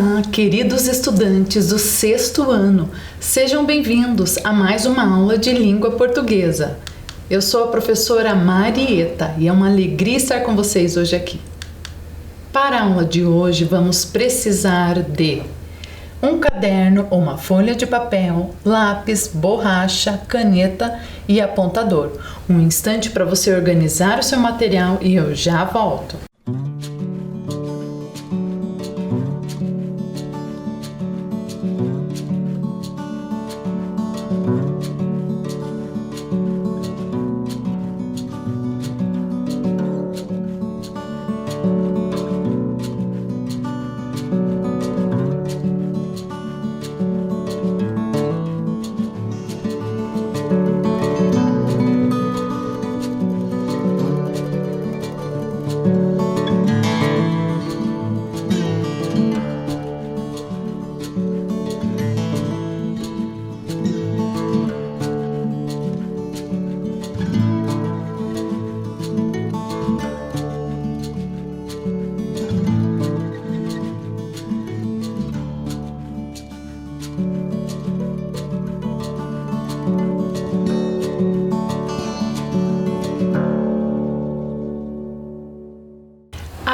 Olá, queridos estudantes do sexto ano, sejam bem-vindos a mais uma aula de língua portuguesa. Eu sou a professora Marieta e é uma alegria estar com vocês hoje aqui. Para a aula de hoje, vamos precisar de um caderno ou uma folha de papel, lápis, borracha, caneta e apontador. Um instante para você organizar o seu material e eu já volto.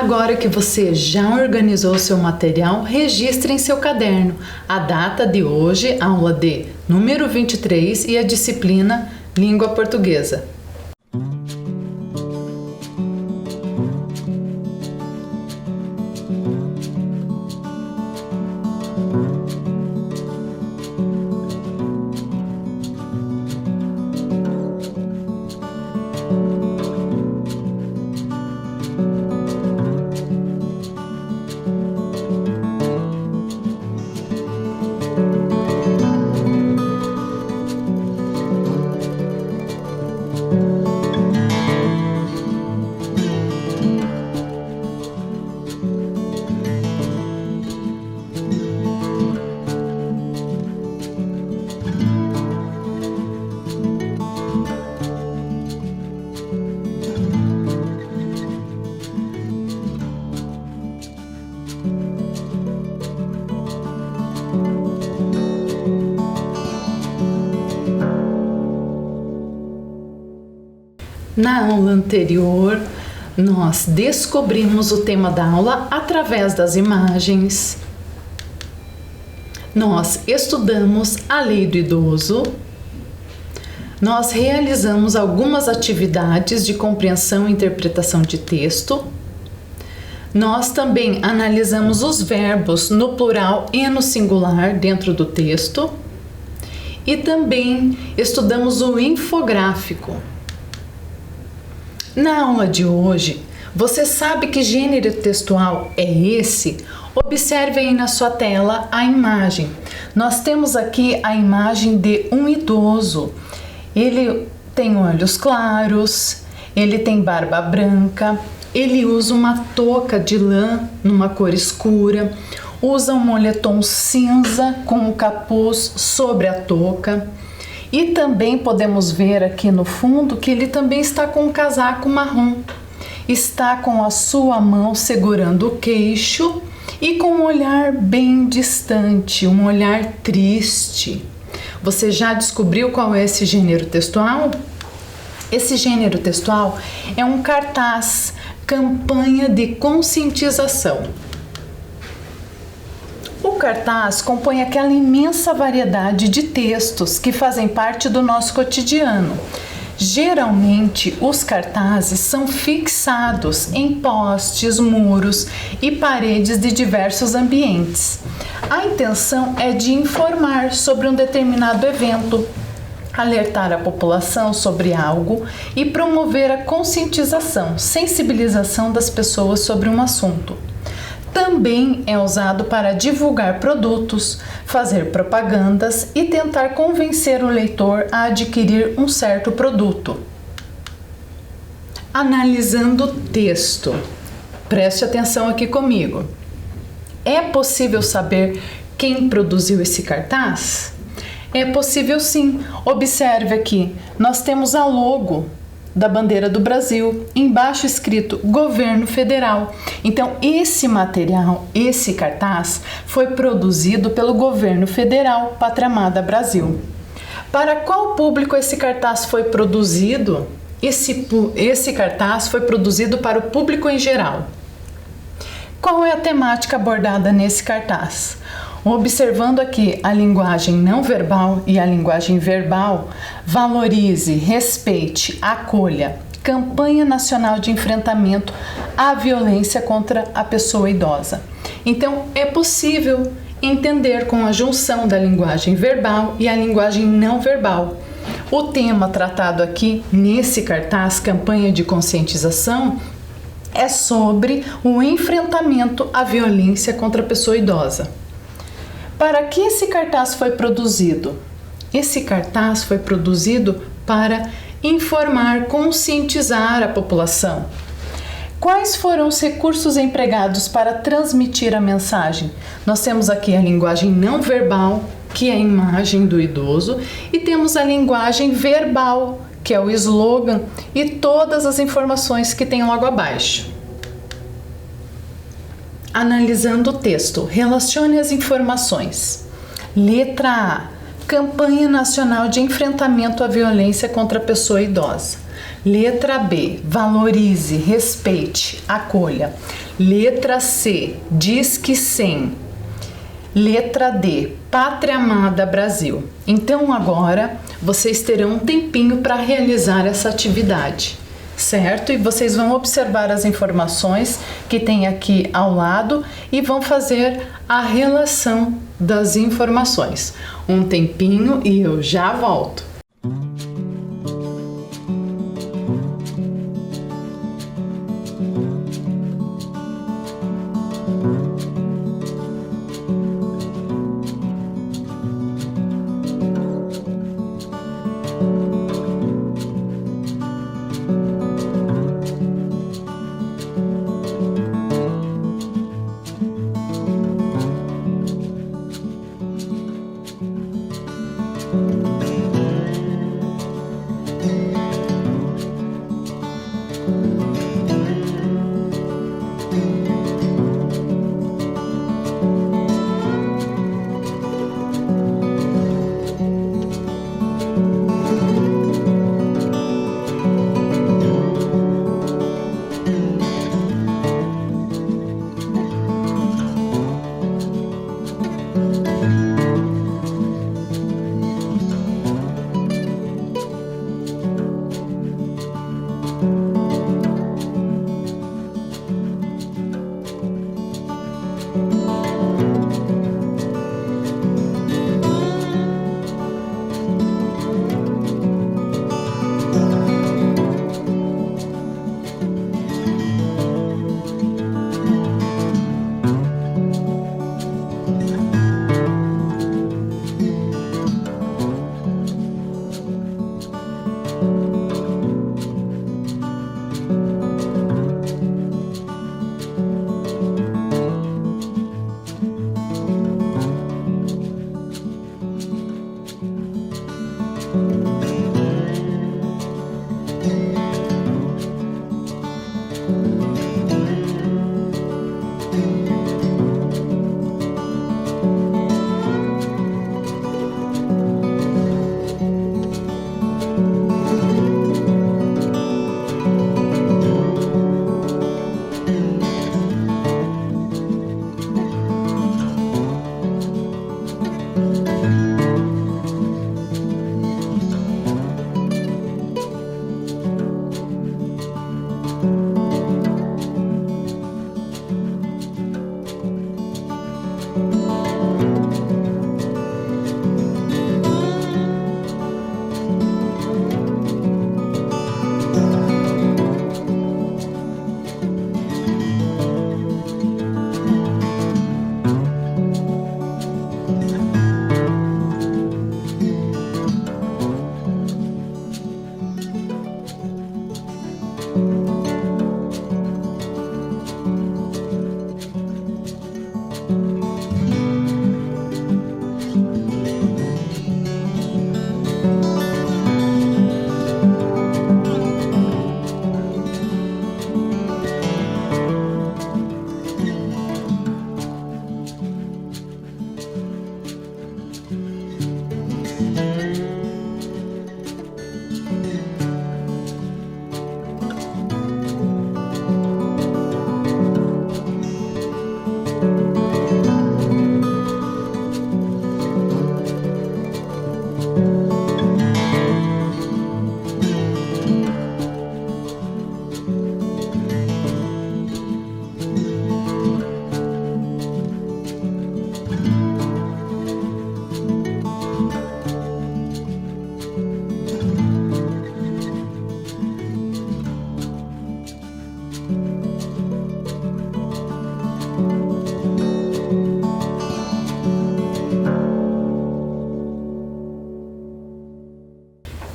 Agora que você já organizou seu material, registre em seu caderno a data de hoje, aula de número 23 e a disciplina Língua Portuguesa. Na aula anterior, nós descobrimos o tema da aula através das imagens. Nós estudamos a lei do idoso. Nós realizamos algumas atividades de compreensão e interpretação de texto. Nós também analisamos os verbos no plural e no singular dentro do texto. E também estudamos o infográfico. Na aula de hoje, você sabe que gênero textual é esse? Observe aí na sua tela a imagem. Nós temos aqui a imagem de um idoso. Ele tem olhos claros, ele tem barba branca, ele usa uma touca de lã numa cor escura, usa um moletom cinza com o capuz sobre a touca. E também podemos ver aqui no fundo que ele também está com um casaco marrom. Está com a sua mão segurando o queixo e com um olhar bem distante, um olhar triste. Você já descobriu qual é esse gênero textual? Esse gênero textual é um cartaz, campanha de conscientização. O cartaz compõe aquela imensa variedade de textos que fazem parte do nosso cotidiano. Geralmente, os cartazes são fixados em postes, muros e paredes de diversos ambientes. A intenção é de informar sobre um determinado evento, alertar a população sobre algo e promover a conscientização, sensibilização das pessoas sobre um assunto. Também é usado para divulgar produtos, fazer propagandas e tentar convencer o leitor a adquirir um certo produto. Analisando o texto. Preste atenção aqui comigo. É possível saber quem produziu esse cartaz? É possível sim. Observe aqui, nós temos a logo da bandeira do Brasil, embaixo escrito Governo Federal. Então, esse material, esse cartaz, foi produzido pelo Governo Federal, Pátria Amada Brasil. Para qual público esse cartaz foi produzido? Esse cartaz foi produzido para o público em geral. Qual é a temática abordada nesse cartaz? Observando aqui a linguagem não verbal e a linguagem verbal, valorize, respeite, acolha. Campanha Nacional de Enfrentamento à Violência contra a Pessoa Idosa. Então, é possível entender com a junção da linguagem verbal e a linguagem não verbal. O tema tratado aqui nesse cartaz, campanha de conscientização, é sobre o enfrentamento à violência contra a pessoa idosa. Para que esse cartaz foi produzido? Esse cartaz foi produzido para informar, conscientizar a população. Quais foram os recursos empregados para transmitir a mensagem? Nós temos aqui a linguagem não verbal, que é a imagem do idoso, e temos a linguagem verbal, que é o slogan e todas as informações que tem logo abaixo. Analisando o texto, relacione as informações. Letra A. Campanha Nacional de Enfrentamento à Violência contra a Pessoa Idosa. Letra B. Valorize, respeite, acolha. Letra C. Disque 100. Letra D. Pátria Amada Brasil. Então agora vocês terão um tempinho para realizar essa atividade, certo? E vocês vão observar as informações que tem aqui ao lado e vão fazer a relação das informações. Um tempinho e eu já volto.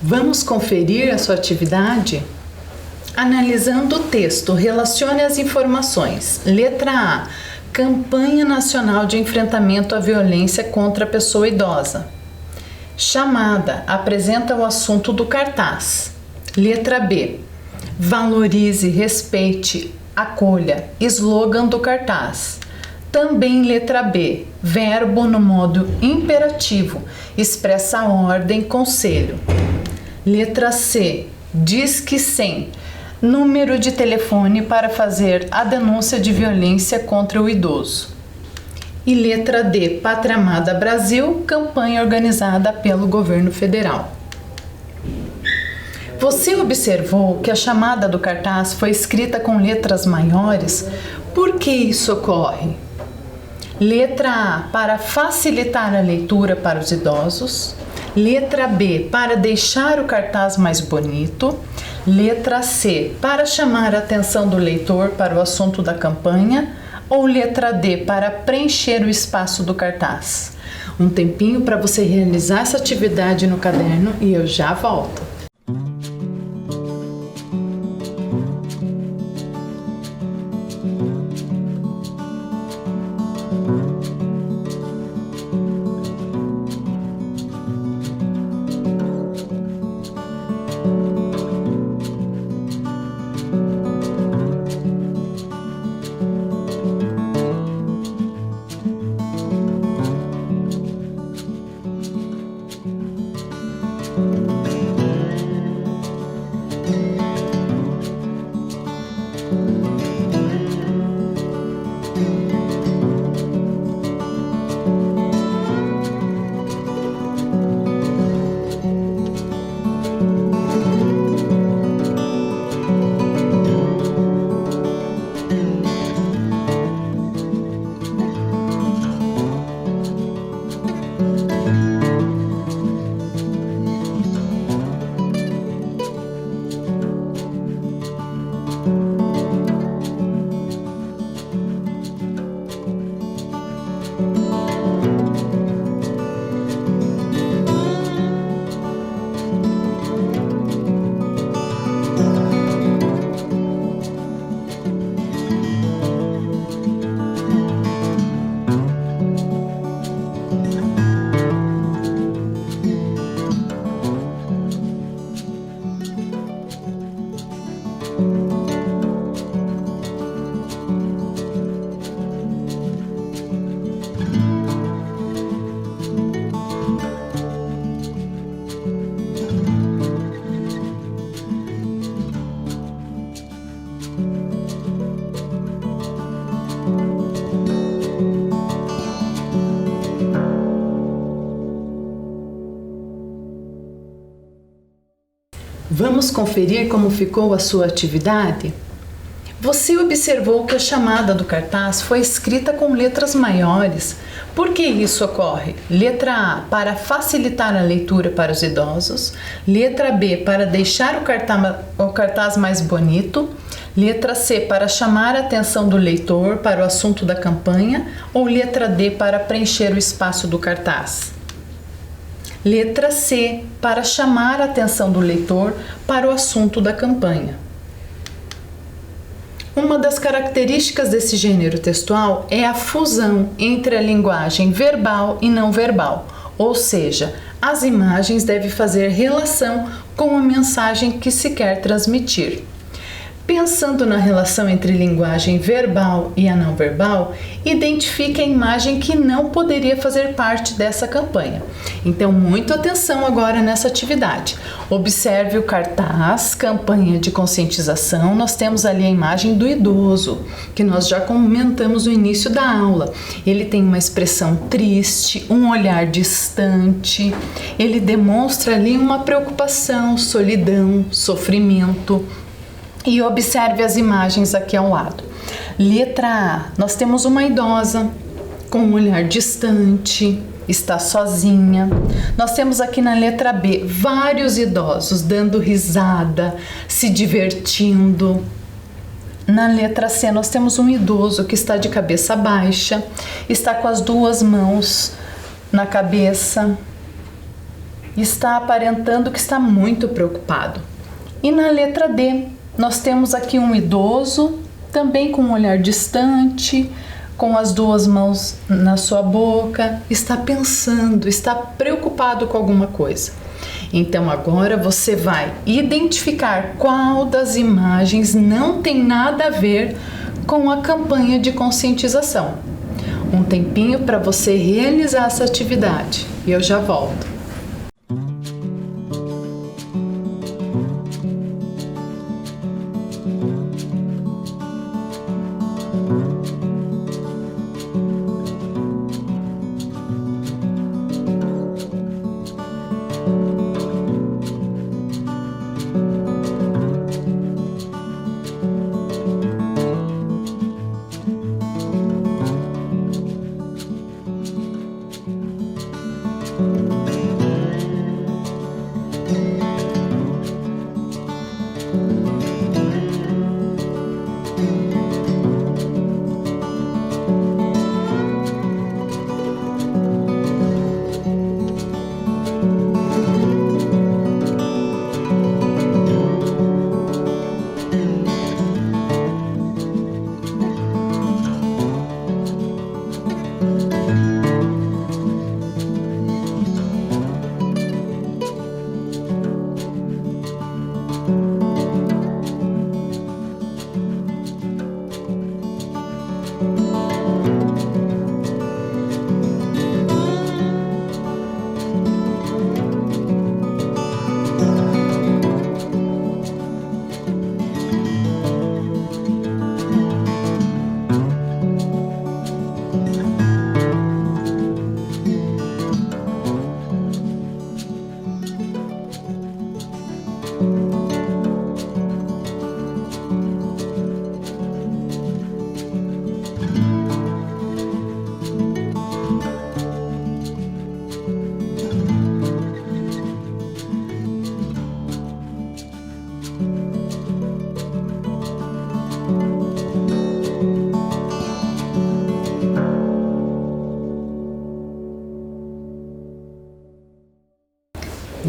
Vamos conferir a sua atividade? Analisando o texto, relacione as informações. Letra A. Campanha Nacional de Enfrentamento à Violência contra a Pessoa Idosa. Chamada. Apresenta o assunto do cartaz. Letra B. Valorize, respeite, acolha. Slogan do cartaz. Também letra B. Verbo no modo imperativo. Expressa ordem, conselho. Letra C. Disque 100. Número de telefone para fazer a denúncia de violência contra o idoso. E letra D. Pátria Amada Brasil, campanha organizada pelo governo federal. Você observou que a chamada do cartaz foi escrita com letras maiores? Por que isso ocorre? Letra A. Para facilitar a leitura para os idosos. Letra B. Para deixar o cartaz mais bonito. Letra C. Para chamar a atenção do leitor para o assunto da campanha. Ou letra D. Para preencher o espaço do cartaz. Um tempinho para você realizar essa atividade no caderno e eu já volto. Vamos conferir como ficou a sua atividade? Você observou que a chamada do cartaz foi escrita com letras maiores. Por que isso ocorre? Letra A, para facilitar a leitura para os idosos. Letra B, para deixar o cartaz mais bonito. Letra C, para chamar a atenção do leitor para o assunto da campanha. Ou letra D, para preencher o espaço do cartaz. Letra C, para chamar a atenção do leitor para o assunto da campanha. Uma das características desse gênero textual é a fusão entre a linguagem verbal e não verbal, ou seja, as imagens devem fazer relação com a mensagem que se quer transmitir. Pensando na relação entre linguagem verbal e a não verbal, identifique a imagem que não poderia fazer parte dessa campanha. Então, muita atenção agora nessa atividade. Observe o cartaz, campanha de conscientização. Nós temos ali a imagem do idoso, que nós já comentamos no início da aula. Ele tem uma expressão triste, um olhar distante. Ele demonstra ali uma preocupação, solidão, sofrimento. E observe as imagens aqui ao lado. Letra A, nós temos uma idosa com um olhar distante, está sozinha. Nós temos aqui na letra B vários idosos dando risada, se divertindo. Na letra C, nós temos um idoso que está de cabeça baixa, está com as duas mãos na cabeça, está aparentando que está muito preocupado. E na letra D, nós temos aqui um idoso, também com um olhar distante, com as duas mãos na sua boca, está pensando, está preocupado com alguma coisa. Então agora você vai identificar qual das imagens não tem nada a ver com a campanha de conscientização. Um tempinho para você realizar essa atividade e eu já volto.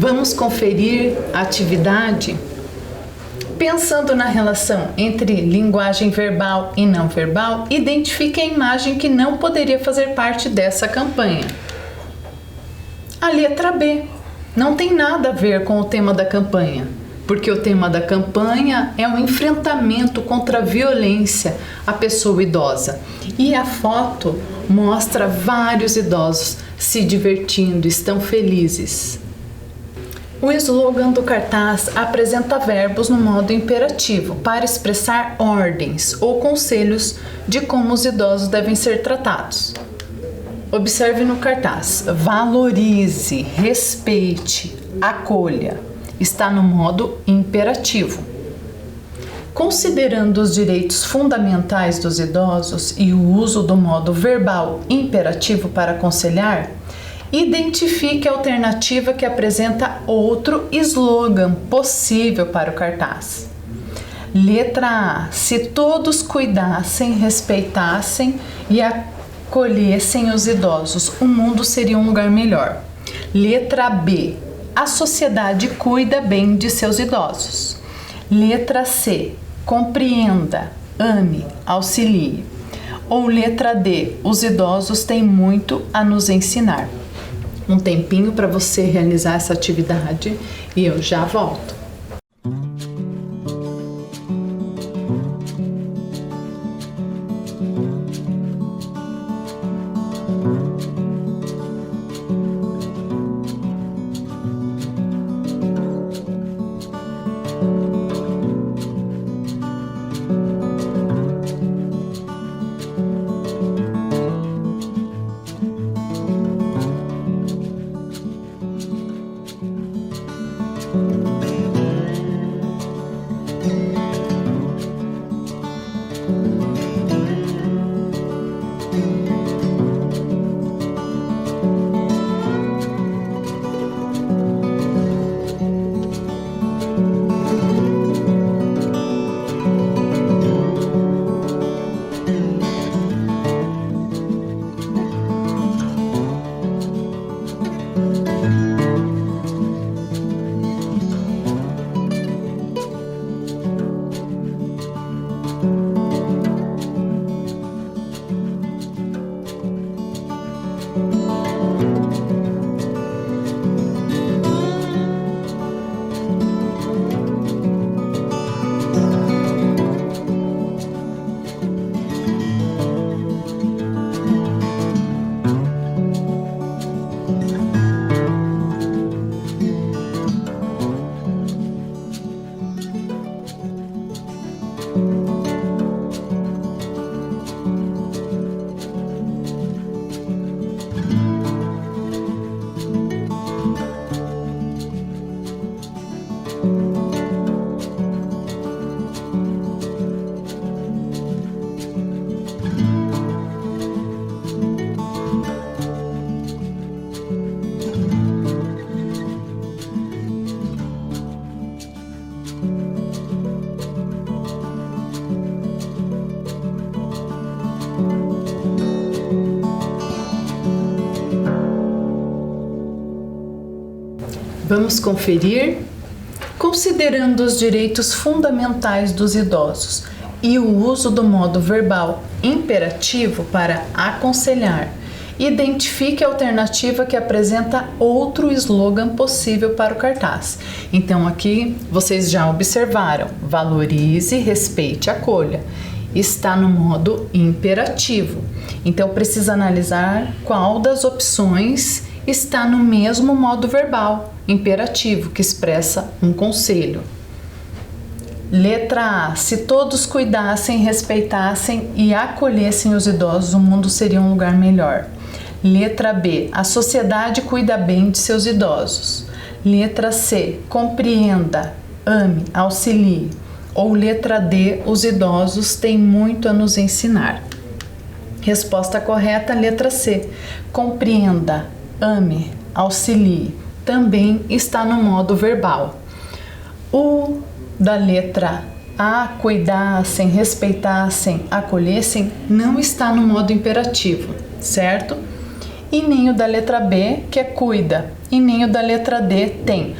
Vamos conferir a atividade pensando na relação entre linguagem verbal e não verbal. Identifique a imagem que não poderia fazer parte dessa campanha. A letra B não tem nada a ver com o tema da campanha, porque o tema da campanha é o enfrentamento contra a violência à pessoa idosa. E a foto mostra vários idosos se divertindo, estão felizes. O slogan do cartaz apresenta verbos no modo imperativo para expressar ordens ou conselhos de como os idosos devem ser tratados. Observe no cartaz: valorize, respeite, acolha. Está no modo imperativo. Considerando os direitos fundamentais dos idosos e o uso do modo verbal imperativo para aconselhar, identifique a alternativa que apresenta outro slogan possível para o cartaz. Letra A: se todos cuidassem, respeitassem e acolhessem os idosos, o mundo seria um lugar melhor. Letra B: a sociedade cuida bem de seus idosos. Letra C: compreenda, ame, auxilie. Ou letra D: os idosos têm muito a nos ensinar. Um tempinho para você realizar essa atividade e eu já volto. Vamos conferir? Considerando os direitos fundamentais dos idosos e o uso do modo verbal imperativo para aconselhar, identifique a alternativa que apresenta outro slogan possível para o cartaz. Então aqui vocês já observaram, valorize, respeite, acolha. Está no modo imperativo. Então precisa analisar qual das opções está no mesmo modo verbal imperativo, que expressa um conselho. Letra A. Se todos cuidassem, respeitassem e acolhessem os idosos, o mundo seria um lugar melhor. Letra B. A sociedade cuida bem de seus idosos. Letra C. Compreenda, ame, auxilie. Ou letra D. Os idosos têm muito a nos ensinar. Resposta correta, letra C. Compreenda, ame, auxilie. Também está no modo verbal. O da letra A, cuidassem, respeitassem, acolhessem, não está no modo imperativo, certo? E nem o da letra B, que é cuida, e nem o da letra D, tem.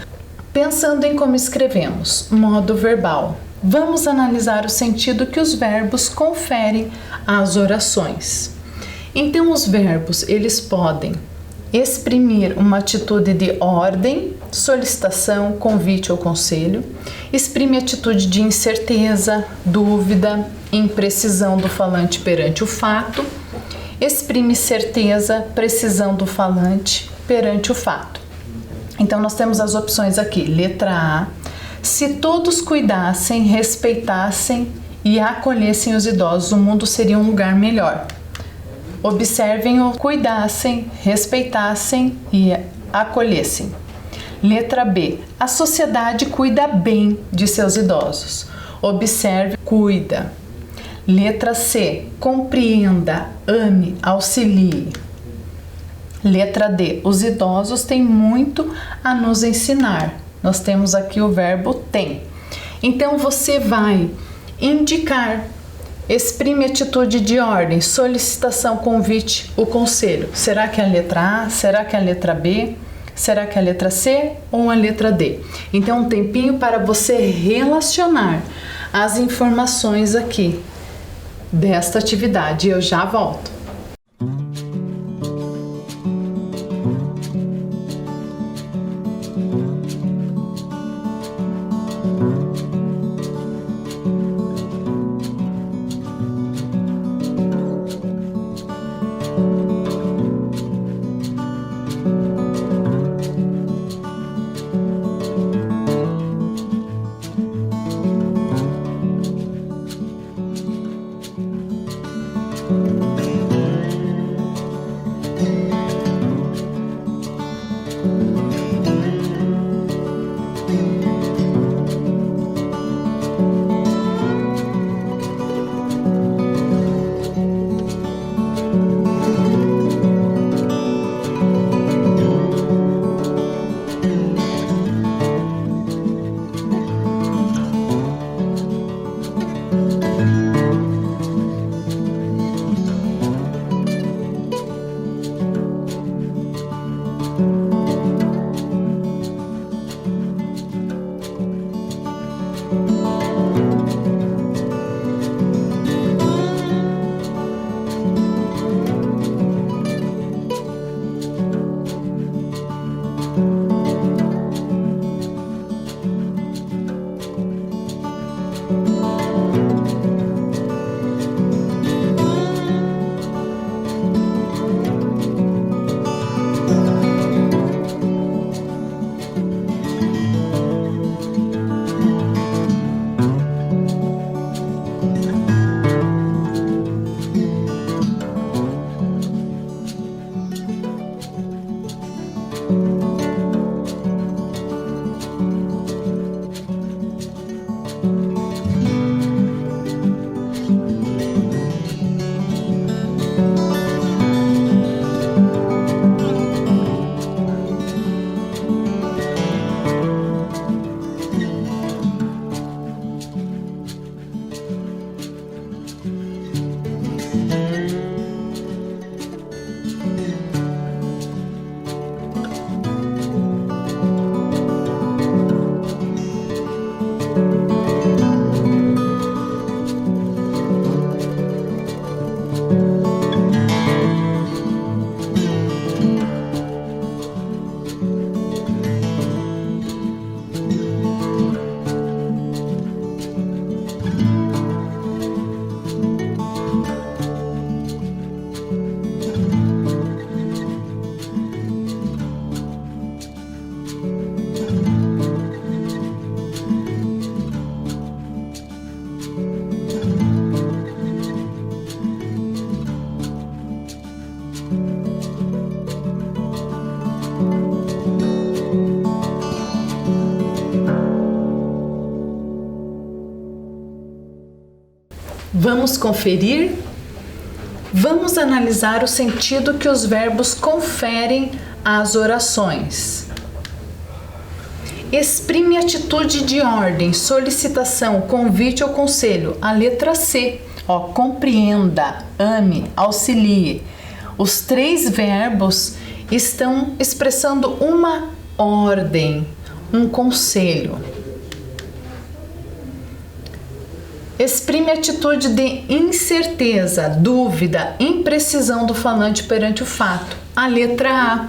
Pensando em como escrevemos, modo verbal, vamos analisar o sentido que os verbos conferem às orações. Então, os verbos, eles podem exprimir uma atitude de ordem, solicitação, convite ou conselho, exprime atitude de incerteza, dúvida, imprecisão do falante perante o fato, exprime certeza, precisão do falante perante o fato. Então nós temos as opções aqui, letra A, se todos cuidassem, respeitassem e acolhessem os idosos, o mundo seria um lugar melhor. Observem o cuidassem, respeitassem e acolhessem. Letra B. A sociedade cuida bem de seus idosos. Observe, cuida. Letra C. Compreenda, ame, auxilie. Letra D. Os idosos têm muito a nos ensinar. Nós temos aqui o verbo tem. Então você vai indicar. Exprime atitude de ordem, solicitação, convite, o conselho. Será que é a letra A? Será que é a letra B? Será que é a letra C ou a letra D? Então, um tempinho para você relacionar as informações aqui desta atividade. Eu já volto. Vamos conferir? Vamos analisar o sentido que os verbos conferem às orações. Exprime atitude de ordem, solicitação, convite ou conselho. A letra C, compreenda, ame, auxilie. Os 3 verbos estão expressando uma ordem, um conselho. Exprime atitude de incerteza, dúvida, imprecisão do falante perante o fato. A letra A,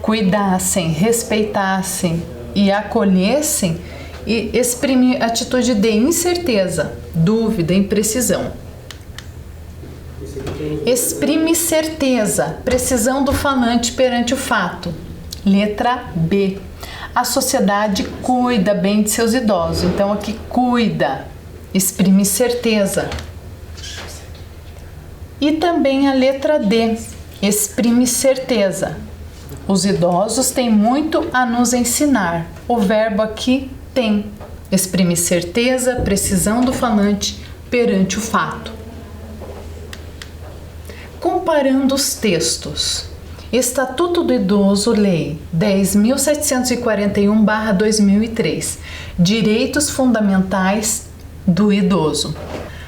cuidassem, respeitassem e acolhessem, e exprime atitude de incerteza, dúvida, imprecisão. Exprime certeza, precisão do falante perante o fato. Letra B, a sociedade cuida bem de seus idosos. Então aqui cuida, exprime certeza. E também a letra D, exprime certeza. Os idosos têm muito a nos ensinar. O verbo aqui tem, exprime certeza, precisão do falante perante o fato. Comparando os textos. Estatuto do Idoso, Lei 10.741/2003. Direitos fundamentais do idoso.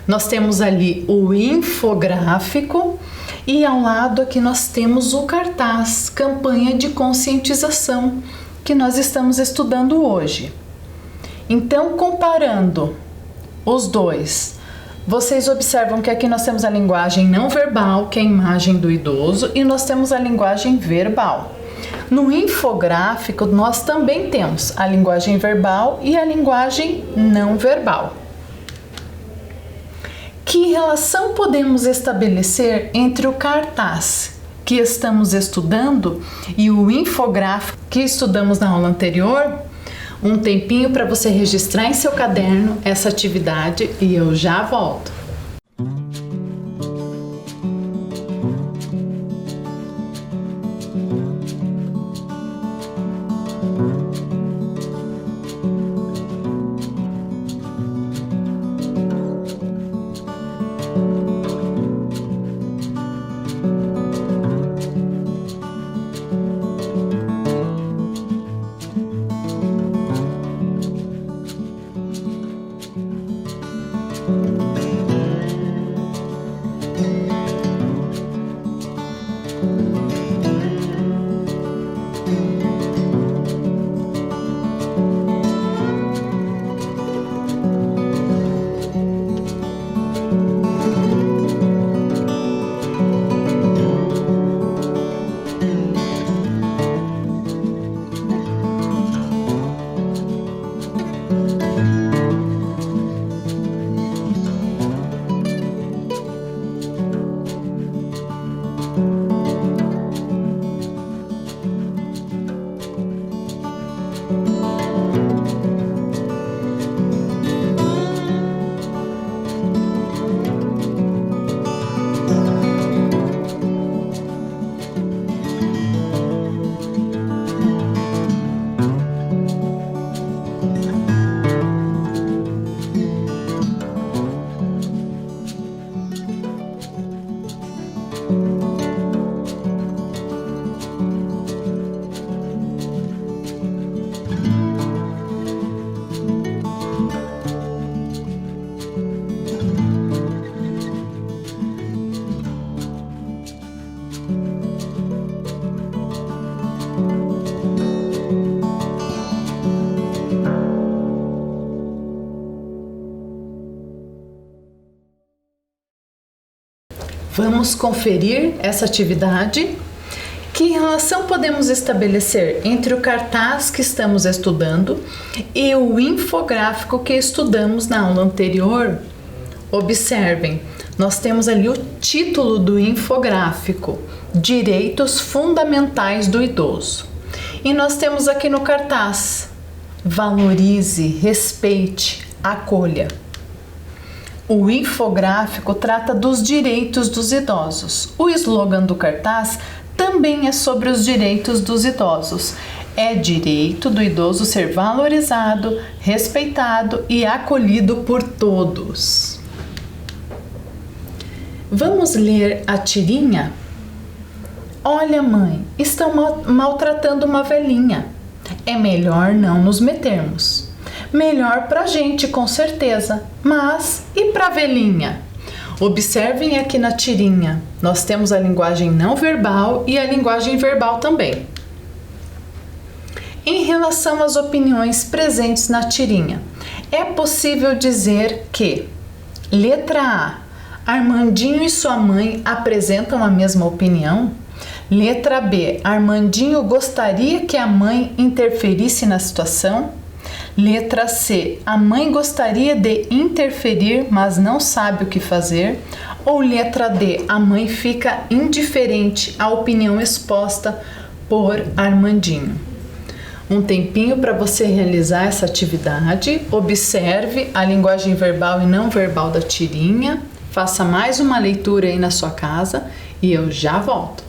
Nós temos ali o infográfico e ao lado aqui nós temos o cartaz, campanha de conscientização, que nós estamos estudando hoje. Então, comparando os dois, vocês observam que aqui nós temos a linguagem não verbal, que é a imagem do idoso, e nós temos a linguagem verbal. No infográfico, nós também temos a linguagem verbal e a linguagem não verbal. Que relação podemos estabelecer entre o cartaz que estamos estudando e o infográfico que estudamos na aula anterior? Um tempinho para você registrar em seu caderno essa atividade e eu já volto. Vamos conferir essa atividade? Que relação podemos estabelecer entre o cartaz que estamos estudando e o infográfico que estudamos na aula anterior? Observem, nós temos ali o título do infográfico, Direitos Fundamentais do Idoso. E nós temos aqui no cartaz, valorize, respeite, acolha. O infográfico trata dos direitos dos idosos. O slogan do cartaz também é sobre os direitos dos idosos. É direito do idoso ser valorizado, respeitado e acolhido por todos. Vamos ler a tirinha? Olha, mãe, estão maltratando uma velhinha. É melhor não nos metermos. Melhor pra gente, com certeza. Mas e pra velhinha? Observem aqui na tirinha. Nós temos a linguagem não verbal e a linguagem verbal também. Em relação às opiniões presentes na tirinha, é possível dizer que: letra A, Armandinho e sua mãe apresentam a mesma opinião? Letra B, Armandinho gostaria que a mãe interferisse na situação? Letra C, a mãe gostaria de interferir, mas não sabe o que fazer? Ou letra D, a mãe fica indiferente à opinião exposta por Armandinho? Um tempinho para você realizar essa atividade. Observe a linguagem verbal e não verbal da tirinha. Faça mais uma leitura aí na sua casa e eu já volto.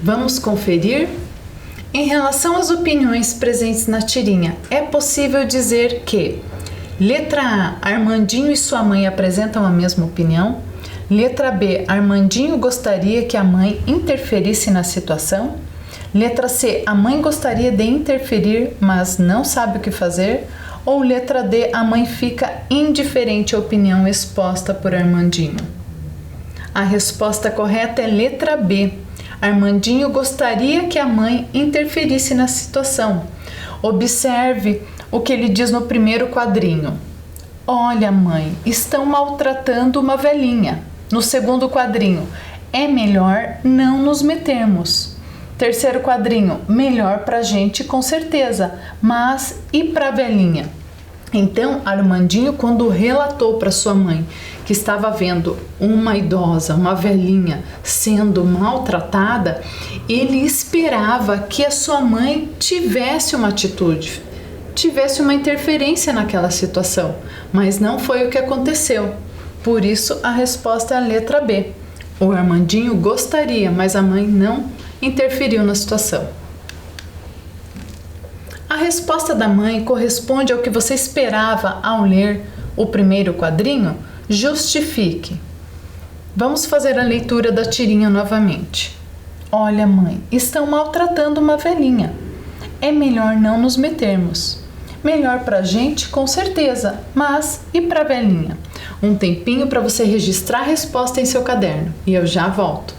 Vamos conferir? Em relação às opiniões presentes na tirinha, é possível dizer que: letra A, Armandinho e sua mãe apresentam a mesma opinião? Letra B, Armandinho gostaria que a mãe interferisse na situação? Letra C, a mãe gostaria de interferir, mas não sabe o que fazer? Ou letra D, a mãe fica indiferente à opinião exposta por Armandinho? A resposta correta é letra B. Armandinho gostaria que a mãe interferisse na situação. Observe o que ele diz no primeiro quadrinho. Olha, mãe, estão maltratando uma velhinha. No segundo quadrinho, é melhor não nos metermos. Terceiro quadrinho, melhor pra gente com certeza, mas e pra velhinha? Então, Armandinho, quando relatou para sua mãe que estava vendo uma idosa, uma velhinha sendo maltratada, ele esperava que a sua mãe tivesse uma atitude, tivesse uma interferência naquela situação, mas não foi o que aconteceu. Por isso, a resposta é a letra B. O Armandinho gostaria, mas a mãe não interferiu na situação. A resposta da mãe corresponde ao que você esperava ao ler o primeiro quadrinho? Justifique. Vamos fazer a leitura da tirinha novamente. Olha, mãe, estão maltratando uma velhinha. É melhor não nos metermos. Melhor pra gente, com certeza, mas e pra velhinha? Um tempinho para você registrar a resposta em seu caderno e eu já volto.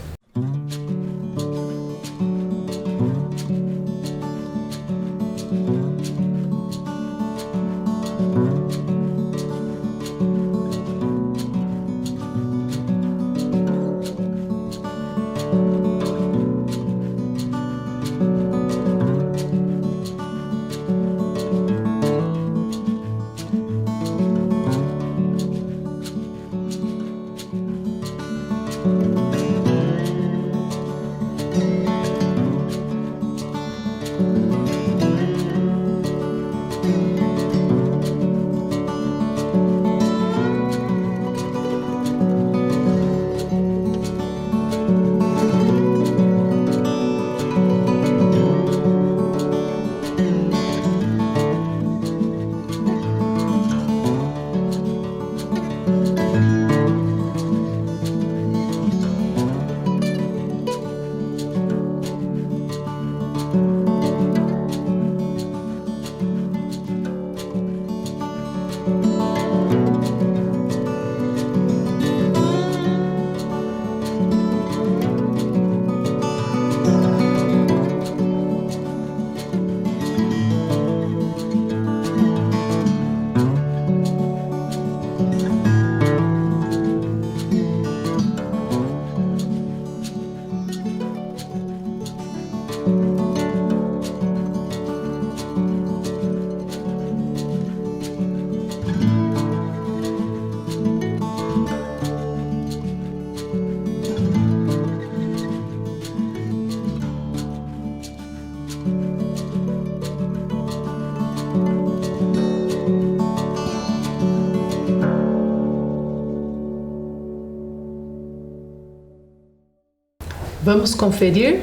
Vamos conferir?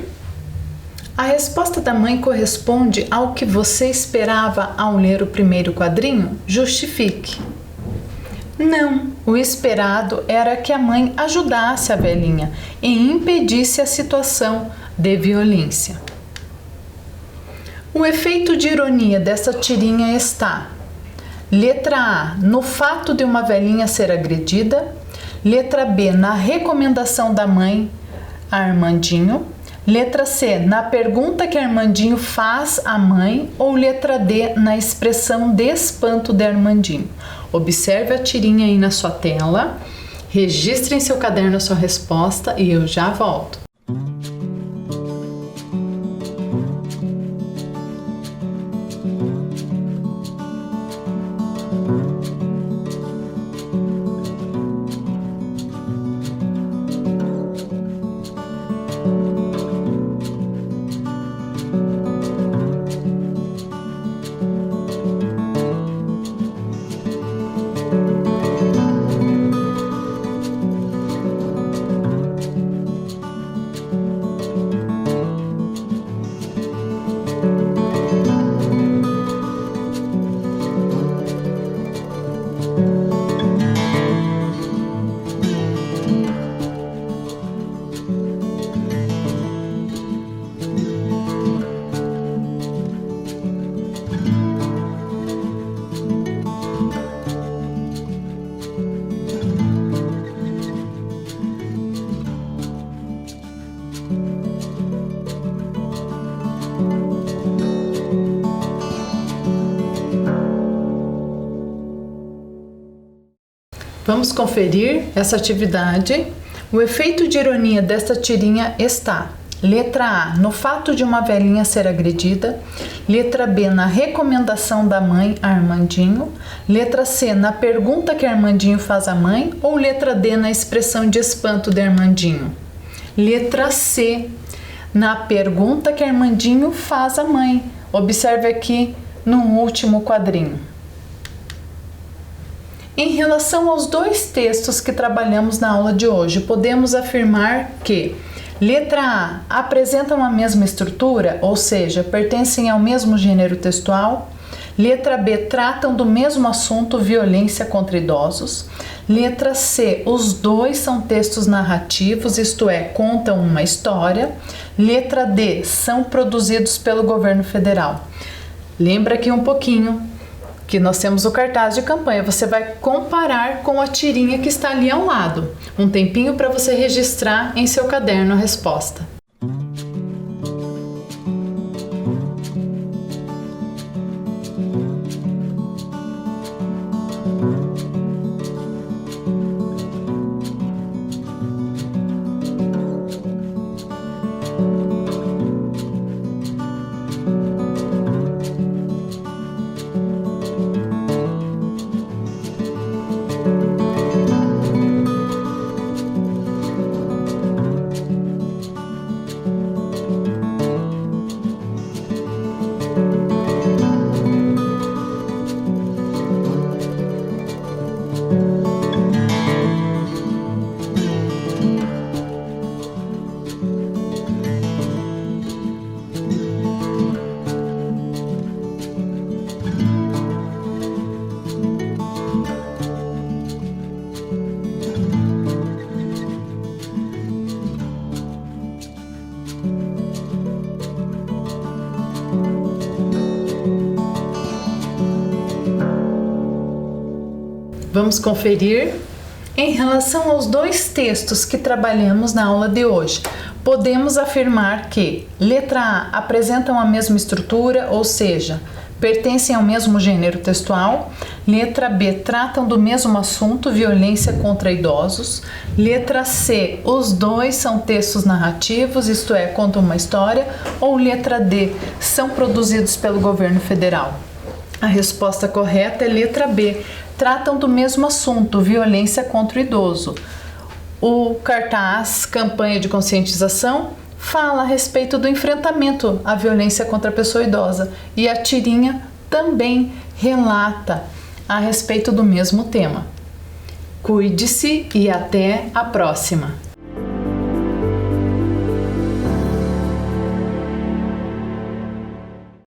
A resposta da mãe corresponde ao que você esperava ao ler o primeiro quadrinho? Justifique. Não, o esperado era que a mãe ajudasse a velhinha e impedisse a situação de violência. O efeito de ironia dessa tirinha está: letra A, no fato de uma velhinha ser agredida. Letra B, na recomendação da mãe a Armandinho. Letra C, na pergunta que Armandinho faz à mãe. Ou letra D, na expressão de espanto de Armandinho. Observe a tirinha aí na sua tela, registre em seu caderno a sua resposta e eu já volto. Vamos conferir essa atividade. O efeito de ironia desta tirinha está: letra A, no fato de uma velhinha ser agredida. Letra B, na recomendação da mãe a Armandinho. Letra C, na pergunta que Armandinho faz à mãe. Ou letra D, na expressão de espanto de Armandinho? Letra C, na pergunta que Armandinho faz à mãe. Observe aqui no último quadrinho. Em relação aos dois textos que trabalhamos na aula de hoje, podemos afirmar que letra A apresentam a mesma estrutura, ou seja, pertencem ao mesmo gênero textual. Letra B tratam do mesmo assunto, violência contra idosos. Letra C, os dois são textos narrativos, isto é, contam uma história. Letra D, são produzidos pelo governo federal. Lembra aqui um pouquinho que nós temos o cartaz de campanha, você vai comparar com a tirinha que está ali ao lado. Um tempinho para você registrar em seu caderno a resposta. Vamos conferir. Em relação aos dois textos que trabalhamos na aula de hoje, podemos afirmar que letra A apresentam a mesma estrutura, ou seja, pertencem ao mesmo gênero textual. Letra B tratam do mesmo assunto, violência contra idosos. Letra C, os dois são textos narrativos, isto é, contam uma história. Ou letra D, são produzidos pelo governo federal. A resposta correta é letra B. Tratam do mesmo assunto, violência contra o idoso. O cartaz, campanha de conscientização, fala a respeito do enfrentamento à violência contra a pessoa idosa. E a tirinha também relata a respeito do mesmo tema. Cuide-se e até a próxima!